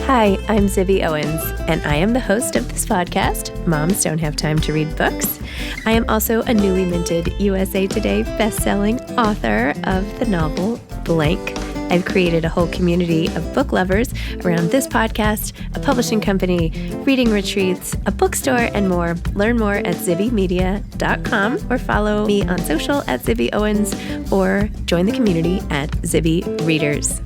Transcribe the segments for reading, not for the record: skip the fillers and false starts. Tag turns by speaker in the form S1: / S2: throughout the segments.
S1: Hi, I'm Zibby Owens, and I am the host of this podcast, Moms Don't Have Time to Read Books. I am also a newly minted USA Today best-selling author of the novel Blank. I've created a whole community of book lovers around this podcast, a publishing company, reading retreats, a bookstore, and more. Learn more at zibbymedia.com or follow me on social at Zibby Owens or join the community at Zibby Readers.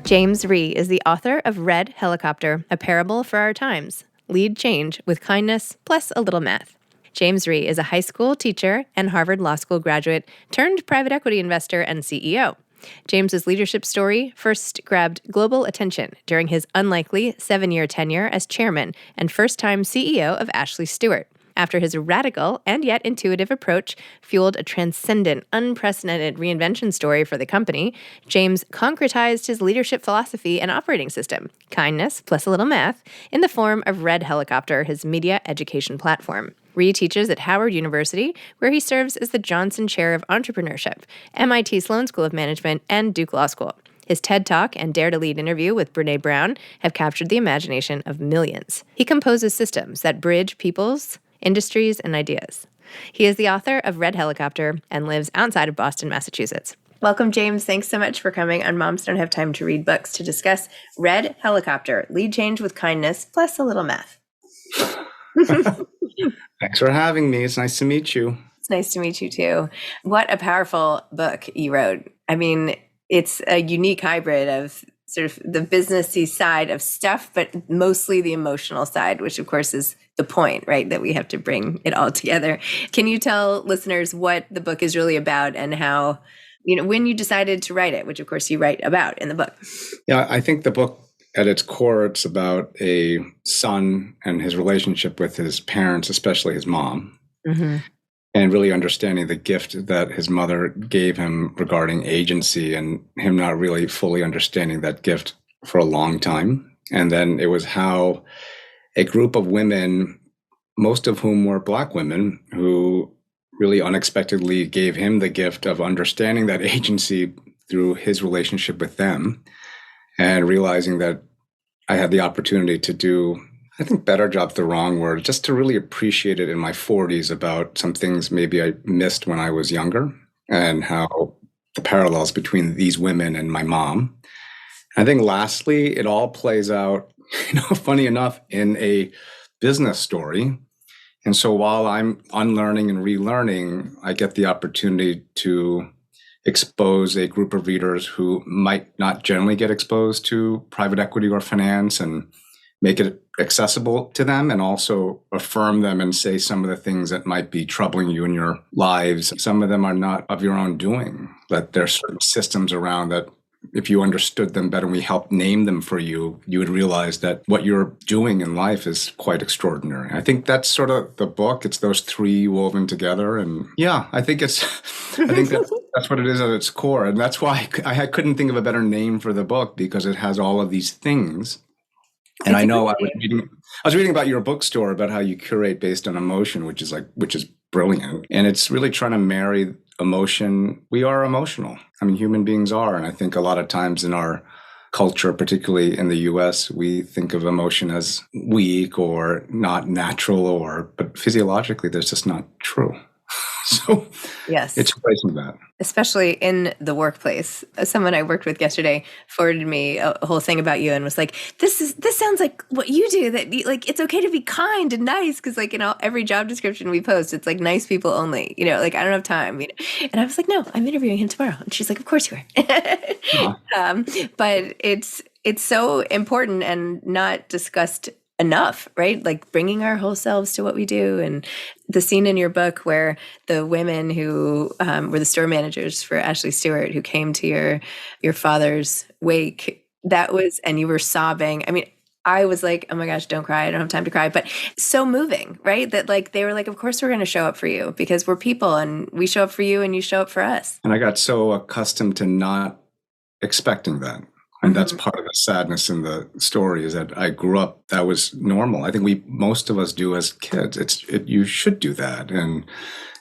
S1: James Rhee is the author of Red Helicopter, A Parable for Our Times. Lead change with kindness plus a little math. James Rhee is a high school teacher and Harvard Law School graduate turned private equity investor and CEO. James's leadership story first grabbed global attention during his unlikely 7-year tenure as chairman and first-time CEO of Ashley Stewart. After his radical and yet intuitive approach fueled a transcendent, unprecedented reinvention story for the company, James concretized his leadership philosophy and operating system, kindness plus a little math, in the form of Red Helicopter, his media education platform. Rhee teaches at Howard University, where he serves as the Johnson Chair of Entrepreneurship, MIT Sloan School of Management, and Duke Law School. His TED Talk and Dare to Lead interview with Brené Brown have captured the imagination of millions. He composes systems that bridge peoples, industries, and ideas. He is the author of Red Helicopter and lives outside of Boston, Massachusetts. Welcome, James. Thanks so much for coming on Moms Don't Have Time to Read Books to discuss Red Helicopter, Lead Change with Kindness, plus a little math.
S2: Thanks for having me. It's nice to meet you.
S1: It's nice to meet you, too. What a powerful book you wrote. I mean, it's a unique hybrid of sort of the businessy side of stuff, but mostly the emotional side, which of course is the point, right? That we have to bring it all together. Can you tell listeners what the book is really about and how, when you decided to write it, which of course you write about in the book?
S2: Yeah, I think the book at its core, it's about a son and his relationship with his parents, especially his mom. Mm-hmm. And really understanding the gift that his mother gave him regarding agency and him not really fully understanding that gift for a long time. And then it was how a group of women, most of whom were Black women, who really unexpectedly gave him the gift of understanding that agency through his relationship with them and realizing that I had the opportunity to do, I think better job's the wrong word, just to really appreciate it in my 40s about some things maybe I missed when I was younger and how the parallels between these women and my mom. I think lastly, it all plays out, funny enough, in a business story. And so while I'm unlearning and relearning, I get the opportunity to expose a group of readers who might not generally get exposed to private equity or finance and make it accessible to them and also affirm them and say some of the things that might be troubling you in your lives. Some of them are not of your own doing, that there's certain systems around that if you understood them better and we helped name them for you, you would realize that what you're doing in life is quite extraordinary. I think that's sort of the book. It's those three woven together. And yeah, I think that's what it is at its core. And that's why I couldn't think of a better name for the book, because it has all of these things. And I know I was reading about your bookstore about how you curate based on emotion, which is brilliant. And it's really trying to marry emotion. We are emotional. I mean, human beings are. And I think a lot of times in our culture, particularly in the US, we think of emotion as weak or not natural, but physiologically, that's just not true. So
S1: yes,
S2: it's replacing that.
S1: Especially in the workplace. Someone I worked with yesterday forwarded me a whole thing about you and was like, this sounds like what you do, that it's okay to be kind and nice. Cause every job description we post, it's like nice people only, I don't have time. And I was like, no, I'm interviewing him tomorrow. And she's like, of course you are. Yeah. But it's so important and not discussed enough, right? Like bringing our whole selves to what we do. And the scene in your book where the women who were the store managers for Ashley Stewart, who came to your father's wake, and you were sobbing. I mean, I was like, oh my gosh, don't cry. I don't have time to cry. But so moving, right? That they were like, of course we're going to show up for you because we're people and we show up for you and you show up for us.
S2: And I got so accustomed to not expecting that. And that's part of the sadness in the story, is that I grew up, that was normal. I think most of us do as kids. You should do that. And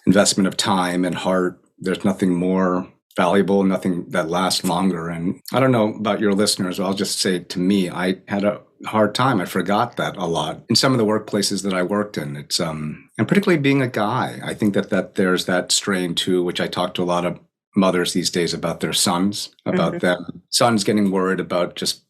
S2: investment of time and heart, there's nothing more valuable, nothing that lasts longer. And I don't know about your listeners, but I'll just say to me, I had a hard time. I forgot that a lot in some of the workplaces that I worked in. It's and particularly being a guy, I think that there's that strain too, which I talk to a lot of mothers these days about their sons, about them sons getting worried about just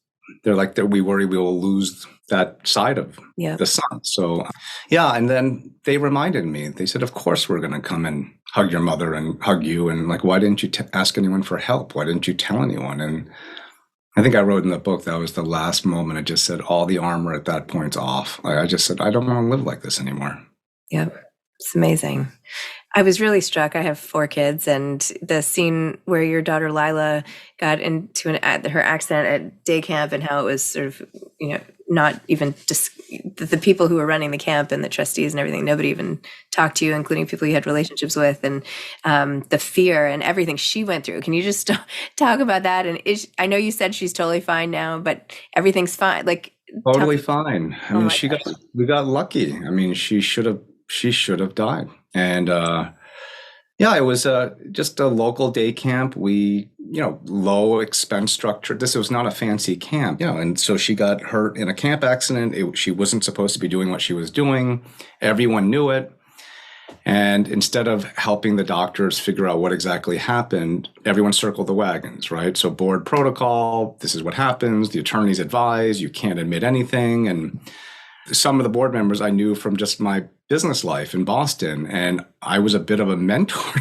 S2: they're like that we worry we will lose that side of the son. So yeah, and then they reminded me, they said, of course we're going to come and hug your mother and hug you, and like, why didn't you ask anyone for help? Why didn't you tell anyone? And I think I wrote in the book that was the last moment. I just said all the armor at that point's off. I just said I don't want to live like this anymore.
S1: Yeah, it's amazing. I was really struck. I have 4 kids, and the scene where your daughter Lila got into her accident at day camp, and how it was sort of, not even just the people who were running the camp and the trustees and everything. Nobody even talked to you, including people you had relationships with, and the fear and everything she went through. Can you just talk about that? And I know you said she's totally fine now, but everything's fine. Like
S2: totally fine. I mean, we got lucky. I mean, she should have died. And yeah, it was just a local day camp. We, low expense structure. This was not a fancy camp, and so she got hurt in a camp accident. She wasn't supposed to be doing what she was doing. Everyone knew it. And instead of helping the doctors figure out what exactly happened, everyone circled the wagons, right? So board protocol, this is what happens. The attorneys advise, you can't admit anything. And some of the board members I knew from just my business life in Boston, and I was a bit of a mentor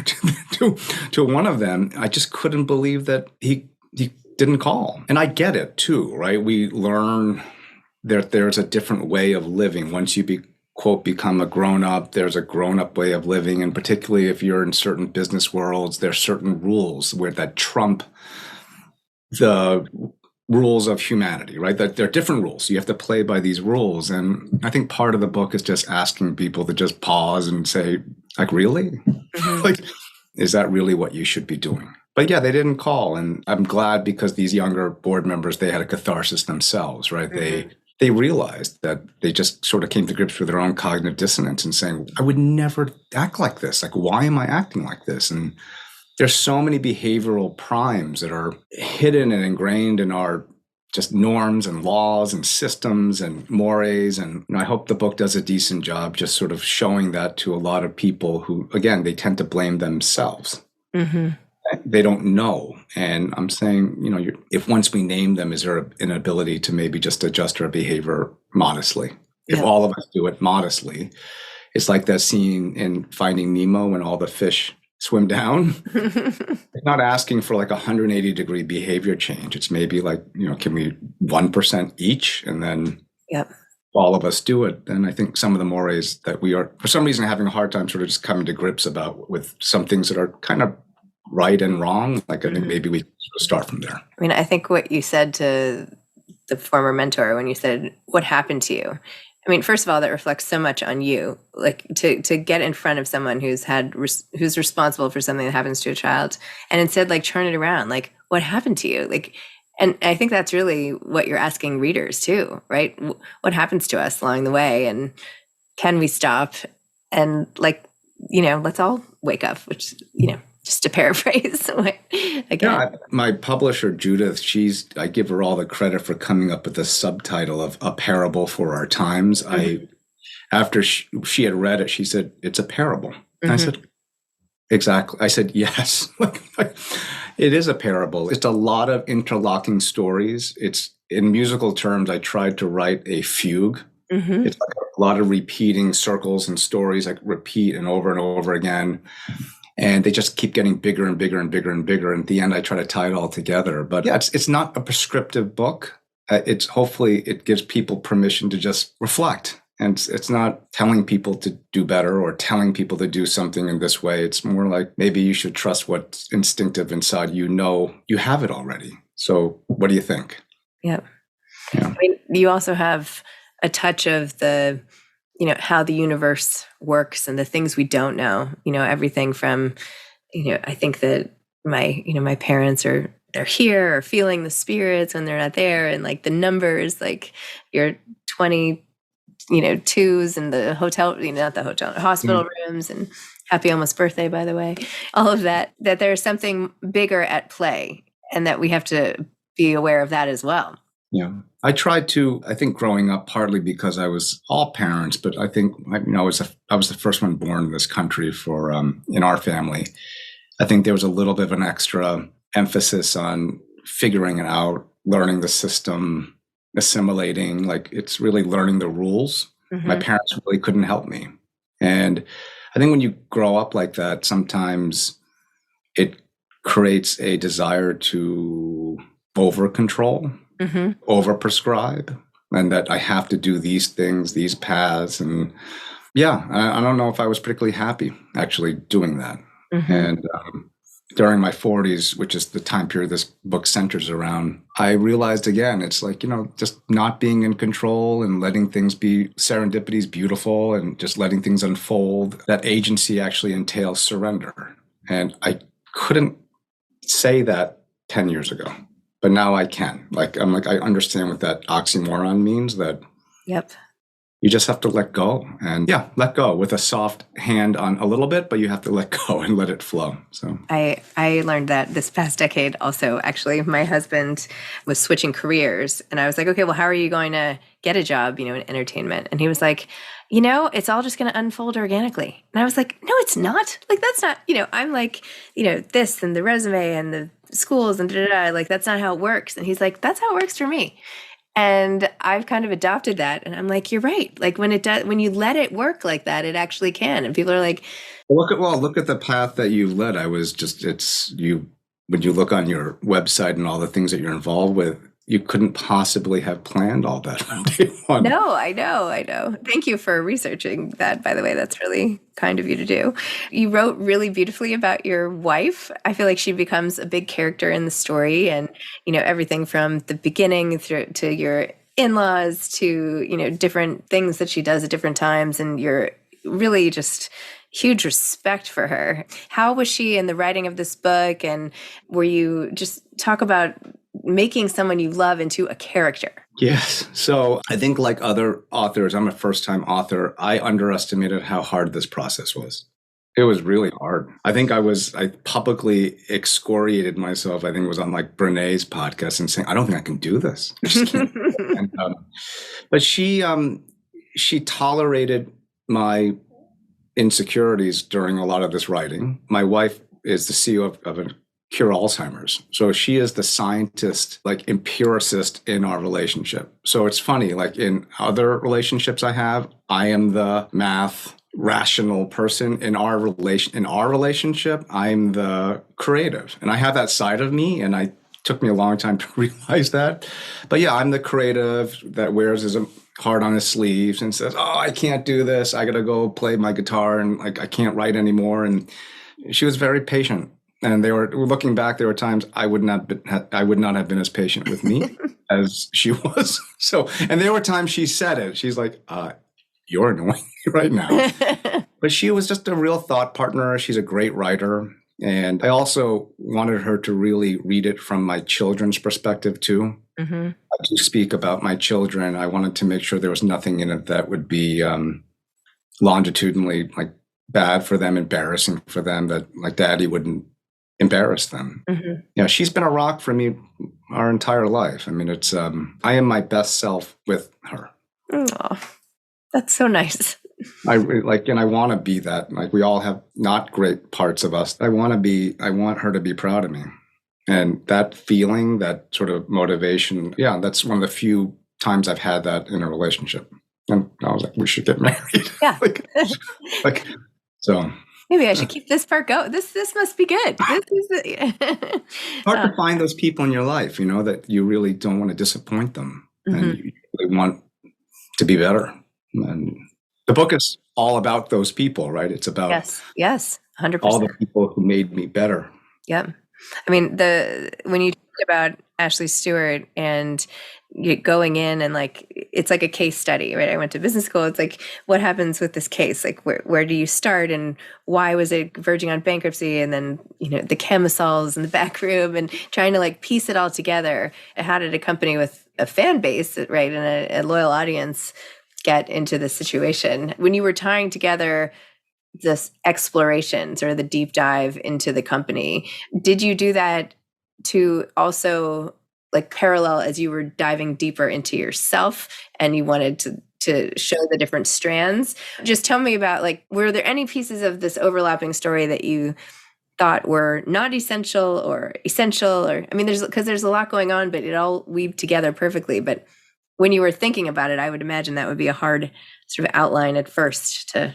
S2: to one of them. I just couldn't believe that he didn't call. And I get it too, right? We learn that there's a different way of living. Once you become a grown-up, there's a grown-up way of living. And particularly if you're in certain business worlds, there's certain rules that trump the rules of humanity, right? That there are different rules. You have to play by these rules. And I think part of the book is just asking people to just pause and say, like, really? Like, is that really what you should be doing? But yeah, they didn't call. And I'm glad, because these younger board members, they had a catharsis themselves, right? They realized that they just sort of came to grips with their own cognitive dissonance and saying, I would never act like this. Like, why am I acting like this? And there's so many behavioral primes that are hidden and ingrained in our just norms and laws and systems and mores. And I hope the book does a decent job just sort of showing that to a lot of people who, again, they tend to blame themselves. They don't know. And I'm saying, if once we name them, is there an ability to maybe just adjust our behavior modestly? If all of us do it modestly, it's like that scene in Finding Nemo when all the fish swim down. It's not asking for like 180-degree behavior change. It's maybe like, can we 1% each, and then all of us do it? And I think some of the mores that we are, for some reason, having a hard time sort of just coming to grips about with some things that are kind of right and wrong. Like, I think maybe we start from there.
S1: I mean, I think what you said to the former mentor when you said, what happened to you? I mean, first of all, that reflects so much on you, like to get in front of someone who's responsible for something that happens to a child, and instead, like, turn it around. Like, what happened to you? Like, and I think that's really what you're asking readers too, right? What happens to us along the way, and can we stop? And let's all wake up, which, just to paraphrase again.
S2: Yeah, my publisher, Judith, I give her all the credit for coming up with the subtitle of A Parable for Our Times. After she had read it, she said, it's a parable. I said, exactly. I said, yes, it is a parable. It's a lot of interlocking stories. It's, in musical terms, I tried to write a fugue. It's like a lot of repeating circles and stories, like repeat and over again. And they just keep getting bigger and bigger and bigger and bigger. And at the end, I try to tie it all together. But yeah, it's not a prescriptive book. It's hopefully it gives people permission to just reflect. And it's not telling people to do better or telling people to do something in this way. It's more like, maybe you should trust what's instinctive inside. You have it already. So what do you think?
S1: Yeah. I mean, you also have a touch of the how the universe works and the things we don't know, everything from, I think that my parents they're here or feeling the spirits when they're not there. And like the numbers, like your 20, twos in the hotel, not the hotel, hospital rooms. And Happy almost birthday, by the way. All of that there's something bigger at play and that we have to be aware of that as well.
S2: Yeah. I tried to, I think growing up, partly because I was all parents, but I think, I was the first one born in this country for, in our family. I think there was a little bit of an extra emphasis on figuring it out, learning the system, assimilating, like it's really learning the rules. Mm-hmm. My parents really couldn't help me. And I think when you grow up like that, sometimes it creates a desire to over control, over prescribe, and that I have to do these things, these paths. And yeah, I don't know if I was particularly happy actually doing that. Mm-hmm. And during my 40s, which is the time period this book centers around, I realized again, it's like, just not being in control and letting things be, serendipity is beautiful, and just letting things unfold. That agency actually entails surrender. And I couldn't say that 10 years ago, but now I can. I understand what that oxymoron means, that
S1: yep,
S2: you just have to let go, and let go with a soft hand on a little bit, but you have to let go and let it flow. So
S1: I learned that this past decade also. Actually, my husband was switching careers, and I was like, okay, well, how are you going to get a job, in entertainment? And he was like, it's all just going to unfold organically. And I was like, no, it's not. Like, that's not, I'm like, this and the resume and the schools and like, that's not how it works. And he's like, that's how it works for me. And I've kind of adopted that. And I'm like, you're right. Like when you let it work like that, it actually can. And people are like,
S2: look at the path that you led. When you look on your website and all the things that you're involved with, you couldn't possibly have planned all that from day one.
S1: No, I know. Thank you for researching that, by the way. That's really kind of you to do. You wrote really beautifully about your wife. I feel like she becomes a big character in the story, and, everything from the beginning through to your in-laws to, different things that she does at different times. And you're really just huge respect for her. How was she in the writing of this book? And were you just talk about making someone you love into a character?
S2: Yes. So I think like other authors, I'm a first-time author. I underestimated how hard this process was. It was really hard. I think I publicly excoriated myself. I think it was on like Brené's podcast and saying, I don't think I can do this. I just can't. But she tolerated my insecurities during a lot of this writing. My wife is the CEO of a cure Alzheimer's. So she is the scientist, like empiricist in our relationship. So it's funny, like in other relationships I have, I am the math rational person. In our relationship, I'm the creative. And I have that side of me, and it took me a long time to realize that. But yeah, I'm the creative that wears his heart on his sleeves and says, oh, I can't do this. I got to go play my guitar, and like I can't write anymore. And she was very patient. And looking back, there were times I would not have been as patient with me as she was. So, and there were times she said it. She's like, you're annoying me right now. But she was just a real thought partner. She's a great writer. And I also wanted her to really read it from my children's perspective too. Mm-hmm. I do speak about my children. I wanted to make sure there was nothing in it that would be longitudinally like bad for them, embarrassing for them, that like Daddy wouldn't embarrass them. Mm-hmm. Yeah, she's been a rock for me our entire life. I mean, it's I am my best self with her.
S1: Oh, that's so nice.
S2: I want to be that. Like we all have not great parts of us. I want her to be proud of me. And that feeling, that sort of motivation, that's one of the few times I've had that in a relationship. And I was like, we should get married.
S1: Yeah.
S2: So
S1: maybe I should keep this part going. This must be good. This is
S2: hard to find those people in your life, that you really don't want to disappoint them, and you really want to be better. And the book is all about those people, right? It's about
S1: yes, 100%.
S2: All the people who made me better.
S1: Yeah. I mean, when you talk about Ashley Stewart and going in and like, it's like a case study, right? I went to business school. It's like, what happens with this case? Like, where do you start, and why was it verging on bankruptcy? And then, the chemisols in the back room, and trying to like piece it all together. How did a company with a fan base, right, and a loyal audience get into this situation? When you were tying together this explorations or the deep dive into the company. Did you do that to also like parallel as you were diving deeper into yourself and you wanted to show the different strands? Just tell me about, like, were there any pieces of this overlapping story that you thought were not essential or essential? Or, I mean, there's a lot going on, but it all weaved together perfectly. But when you were thinking about it, I would imagine that would be a hard sort of outline at first to,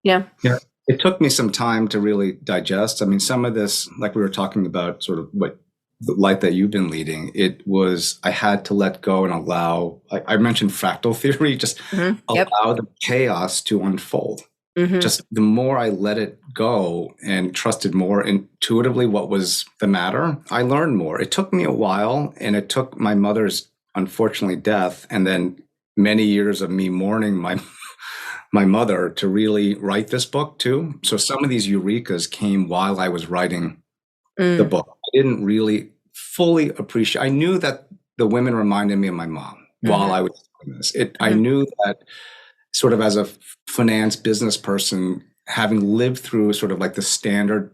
S1: yeah.
S2: Yeah. It took me some time to really digest. I mean, some of this, like we were talking about, sort of what the life that you've been leading, I had to let go and allow, I mentioned fractal theory, just allow the chaos to unfold. Just the more I let it go and trusted more intuitively what was the matter, I learned more. It took me a while, and it took my mother's, unfortunately, death, and then many years of me mourning my mother to really write this book too. So some of these eurekas came while I was writing the book. I didn't really fully appreciate. I knew that the women reminded me of my mom while I was doing this. I knew that, sort of as a finance business person, having lived through sort of like the standard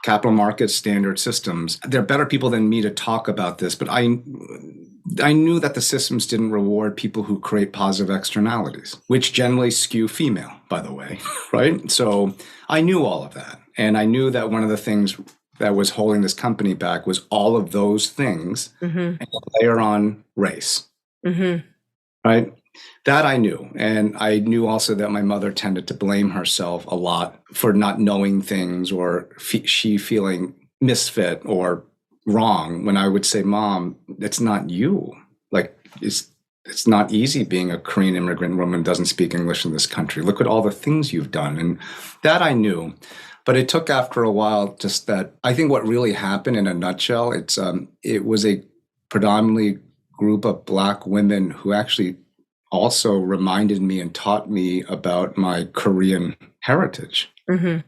S2: capital markets, standard systems, they're better people than me to talk about this. But I knew that the systems didn't reward people who create positive externalities, which generally skew female, by the way, right? So I knew all of that. And I knew that one of the things that was holding this company back was all of those things, and layer on race, right? That I knew. And I knew also that my mother tended to blame herself a lot for not knowing things, or she feeling misfit or wrong, when I would say, Mom, it's not you. Like, it's not easy being a Korean immigrant woman who doesn't speak English in this country. Look at all the things you've done. And that I knew. But it took, after a while, just that, I think what really happened in a nutshell, it was a predominantly group of Black women who actually also reminded me and taught me about my Korean heritage. And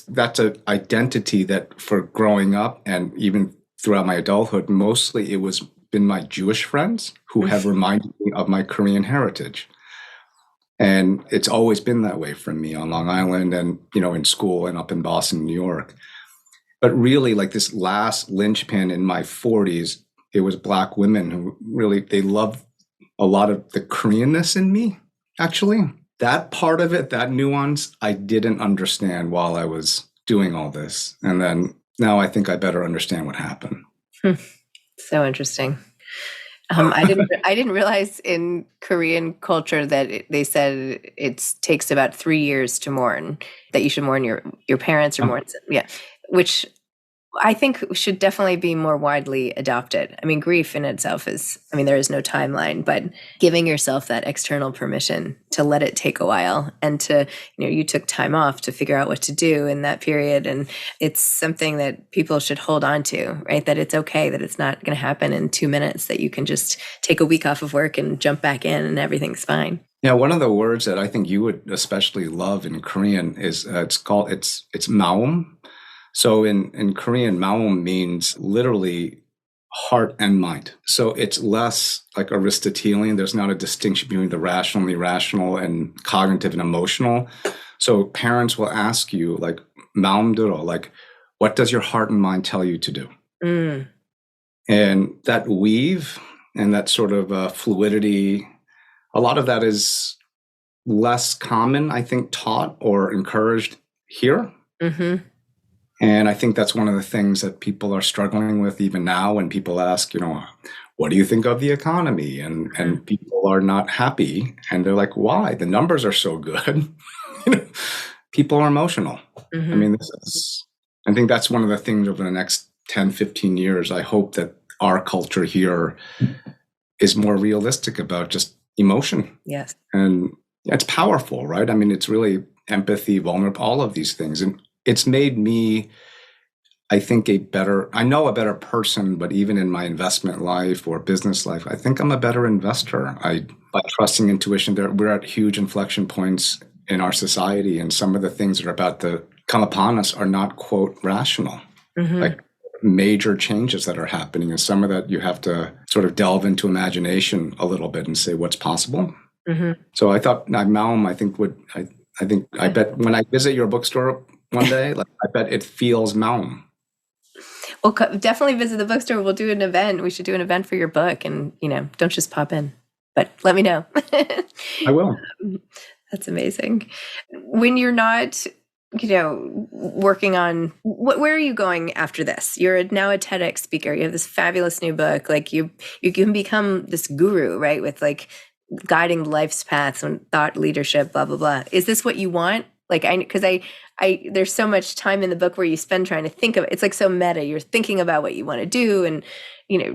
S2: that's an identity that, for growing up and even throughout my adulthood, mostly it was been my Jewish friends who have reminded me of my Korean heritage. And it's always been that way for me on Long Island and, in school and up in Boston, New York. But really, like, this last linchpin in my 40s, it was Black women who really, they loved a lot of the Koreanness in me, actually. That part of it, that nuance, I didn't understand while I was doing all this. And then now I think I better understand what happened.
S1: So interesting. I didn't realize in Korean culture that they said it takes about 3 years to mourn, that you should mourn your parents or mourn, which I think should definitely be more widely adopted. I mean, grief in itself there is no timeline, but giving yourself that external permission to let it take a while, and to, you took time off to figure out what to do in that period. And it's something that people should hold on to, right? That it's okay, that it's not going to happen in 2 minutes, that you can just take a week off of work and jump back in and everything's fine.
S2: Yeah, one of the words that I think you would especially love in Korean is it's maum. So in Korean, maum means literally heart and mind. So it's less like Aristotelian. There's not a distinction between the rational and irrational and cognitive and emotional. So parents will ask you, like, maumduro, like, what does your heart and mind tell you to do? And that weave and that sort of fluidity, a lot of that is less common, I think, taught or encouraged here. And I think that's one of the things that people are struggling with even now, when people ask, what do you think of the economy? And people are not happy. And they're like, why? The numbers are so good. People are emotional. I mean, I think that's one of the things over the next 10, 15 years. I hope that our culture here is more realistic about just emotion.
S1: Yes.
S2: And it's powerful, right? I mean, it's really empathy, vulnerable, all of these things. And it's made me, I think, a better person, but even in my investment life or business life, I think I'm a better investor. By trusting intuition, we're at huge inflection points in our society, and some of the things that are about to come upon us are not, quote, rational. Like major changes that are happening, and some of that you have to sort of delve into imagination a little bit and say what's possible. So I thought Maum, I think, I bet when I visit your bookstore one day, like I bet it feels Maum.
S1: Well, definitely visit the bookstore. We'll do an event. We should do an event for your book, and don't just pop in, but let me know.
S2: I will.
S1: That's amazing. When you're not, working on where are you going after this? You're now a TEDx speaker. You have this fabulous new book. Like you can become this guru, right? With like guiding life's paths and thought leadership, blah, blah, blah. Is this what you want? Like, because there's so much time in the book where you spend trying to think of it. It's like so meta. You're thinking about what you want to do and,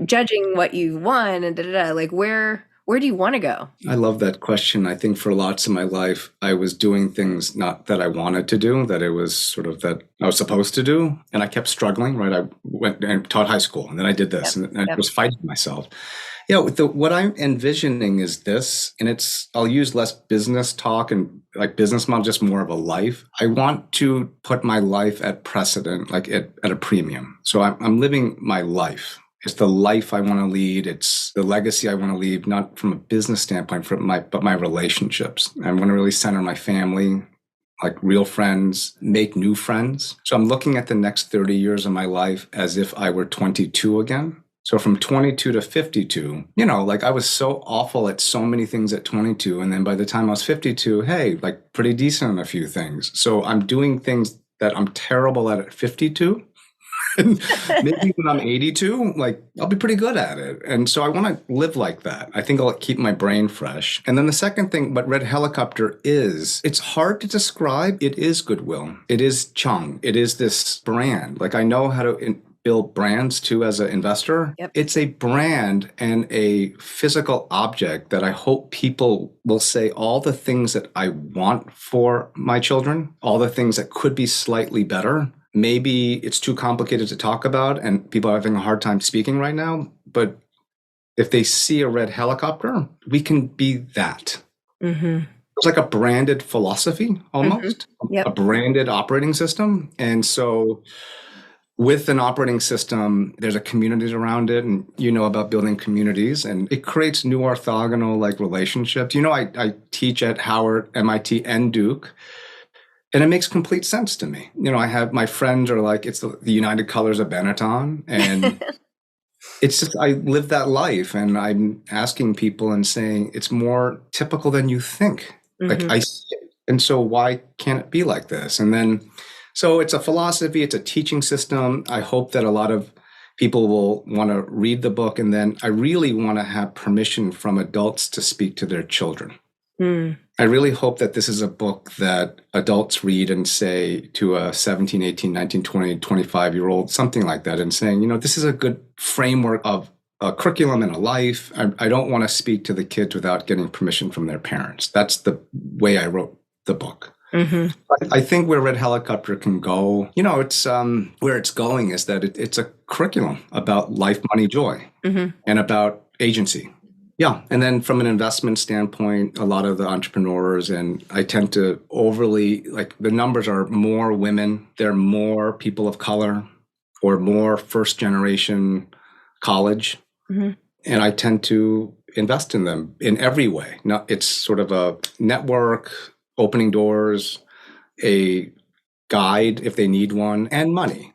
S1: judging what you want and like where do you want to go?
S2: I love that question. I think for lots of my life, I was doing things not that I wanted to do, that it was sort of that I was supposed to do. And I kept struggling, right? I went and taught high school and then I did this and I was fighting myself. Yeah, what I'm envisioning is this, and I'll use less business talk and like business model, just more of a life. I want to put my life at precedent, like at a premium. So I'm living my life. It's the life I want to lead. It's the legacy I want to leave, not from a business standpoint, but my relationships. I want to really center my family, like real friends, make new friends. So I'm looking at the next 30 years of my life as if I were 22 again. So from 22 to 52, like I was so awful at so many things at 22. And then by the time I was 52, hey, like pretty decent at a few things. So I'm doing things that I'm terrible at 52. And maybe when I'm 82, like I'll be pretty good at it. And so I want to live like that. I think I'll keep my brain fresh. And then the second thing, what Red Helicopter is, it's hard to describe. It is goodwill. It is Chung. It is this brand. Like I know how to build brands too as an investor.
S1: Yep.
S2: It's a brand and a physical object that I hope people will say all the things that I want for my children, all the things that could be slightly better. Maybe it's too complicated to talk about and people are having a hard time speaking right now. But if they see a red helicopter, we can be that. Mm-hmm. It's like a branded philosophy almost, a branded operating system. And so with an operating system, there's a community around it, and about building communities, and it creates new orthogonal like relationships. I teach at Howard, MIT, and Duke. And it makes complete sense to me. I have my friends are like, it's the United Colors of Benetton. And it's just, I live that life. And I'm asking people and saying, it's more typical than you think. Mm-hmm. Like and so why can't it be like this? And then, so it's a philosophy, it's a teaching system. I hope that a lot of people will want to read the book. And then I really want to have permission from adults to speak to their children. Mm. I really hope that this is a book that adults read and say to a 17, 18, 19, 20, 25-year-old, something like that, and saying, this is a good framework of a curriculum and a life. I don't want to speak to the kids without getting permission from their parents. That's the way I wrote the book. Mm-hmm. I think where Red Helicopter can go, it's where it's going is that it's a curriculum about life, money, joy, and about agency. Yeah. And then from an investment standpoint, a lot of the entrepreneurs, and I tend to overly, like the numbers are more women, they're more people of color or more first generation college. Mm-hmm. And I tend to invest in them in every way. Now, it's sort of a network, opening doors, a guide if they need one, and money.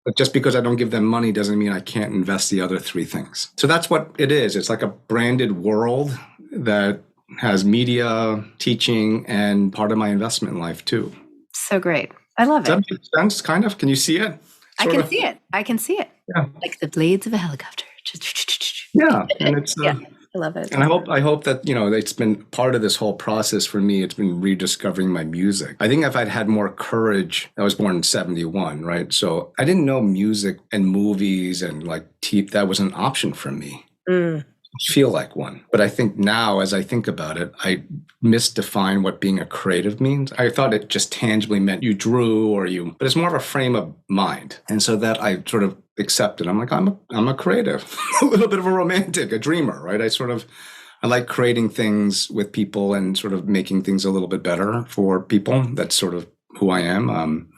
S2: But just because I don't give them money doesn't mean I can't invest the other three things. So that's what it is. It's like a branded world that has media, teaching, and part of my investment life too.
S1: So great. I love it.
S2: Does that make sense, kind of? Can you see it?
S1: I can see it. I can see it.
S2: Yeah.
S1: Like the blades of a helicopter.
S2: Yeah. And it's...
S1: I love it.
S2: And I hope that, it's been part of this whole process for me. It's been rediscovering my music. I think if I'd had more courage, I was born in 71, right? So I didn't know music and movies and like that was an option for me. Mm. I feel like one. But I think now, as I think about it, I misdefine what being a creative means. I thought it just tangibly meant you drew but it's more of a frame of mind. And so that I sort of accepted. I'm like, I'm a creative, a little bit of a romantic, a dreamer, right? I like creating things with people and sort of making things a little bit better for people. That's sort of who I am.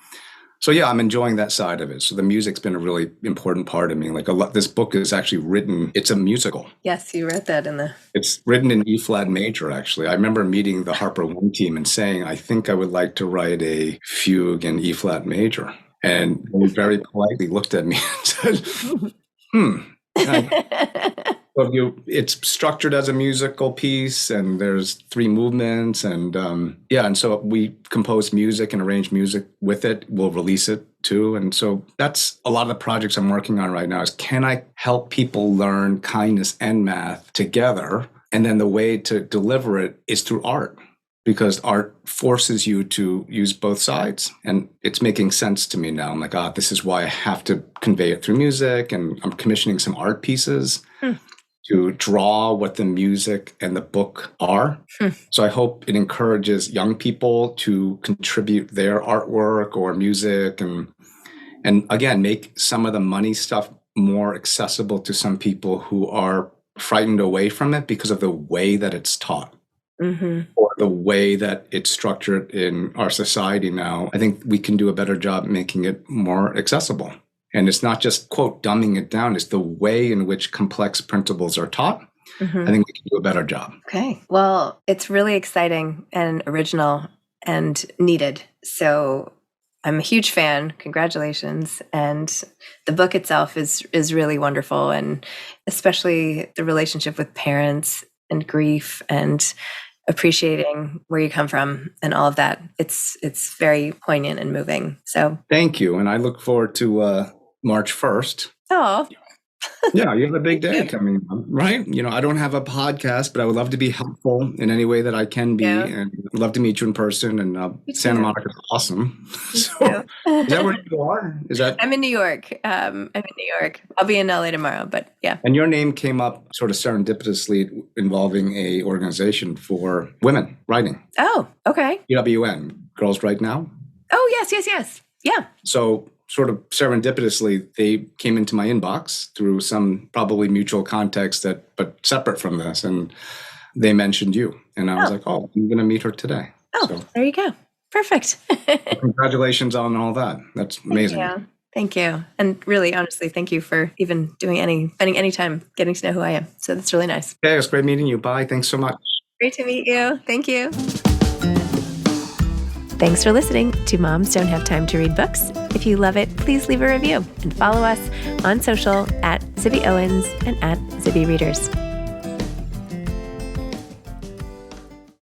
S2: So yeah, I'm enjoying that side of it. So the music's been a really important part of me. Like this book is actually written, it's a musical.
S1: Yes, you wrote that in the...
S2: It's written in E flat major, actually. I remember meeting the Harper One team and saying, I think I would like to write a fugue in E flat major. And they very politely looked at me and said, it's structured as a musical piece, and there's 3 movements, and and so we compose music and arrange music with it. We'll release it too, and so that's a lot of the projects I'm working on right now. Is can I help people learn kindness and math together, and then the way to deliver it is through art. Because art forces you to use both sides. And it's making sense to me now. I'm like, this is why I have to convey it through music. And I'm commissioning some art pieces to draw what the music and the book are. So I hope it encourages young people to contribute their artwork or music and again, make some of the money stuff more accessible to some people who are frightened away from it because of the way that it's taught. Or the way that it's structured in our society now. I think we can do a better job making it more accessible. And it's not just, quote, dumbing it down. It's the way in which complex principles are taught. I think we can do a better job.
S1: Okay. Well, it's really exciting and original and needed. So I'm a huge fan. Congratulations. And the book itself is really wonderful. And especially the relationship with parents and grief and appreciating where you come from and all of that. It's very poignant and moving. So
S2: thank you. And I look forward to March 1st.
S1: Oh.
S2: Yeah, you have a big day coming up, right? I don't have a podcast, but I would love to be helpful in any way that I can be. Yeah. And I'd love to meet you in person. And Santa Monica is awesome. So, is that where you are? I'm
S1: in New York. I'll be in LA tomorrow, but yeah.
S2: And your name came up sort of serendipitously involving a organization for women writing.
S1: Oh, okay.
S2: UWN, Girls Write Now.
S1: Oh, yes. Yeah.
S2: So sort of serendipitously, they came into my inbox through some probably mutual context but separate from this. And they mentioned you. And I was like, I'm going to meet her today.
S1: Oh, so, there you go. Perfect.
S2: Congratulations on all that. That's amazing.
S1: Thank you. And really, honestly, thank you for even spending any time getting to know who I am. So that's really nice.
S2: Yeah, it was great meeting you. Bye. Thanks so much.
S1: Great to meet you. Thank you. Thanks for listening to Moms Don't Have Time to Read Books. If you love it, please leave a review and follow us on social @Zibby Owens and @Zibby Readers.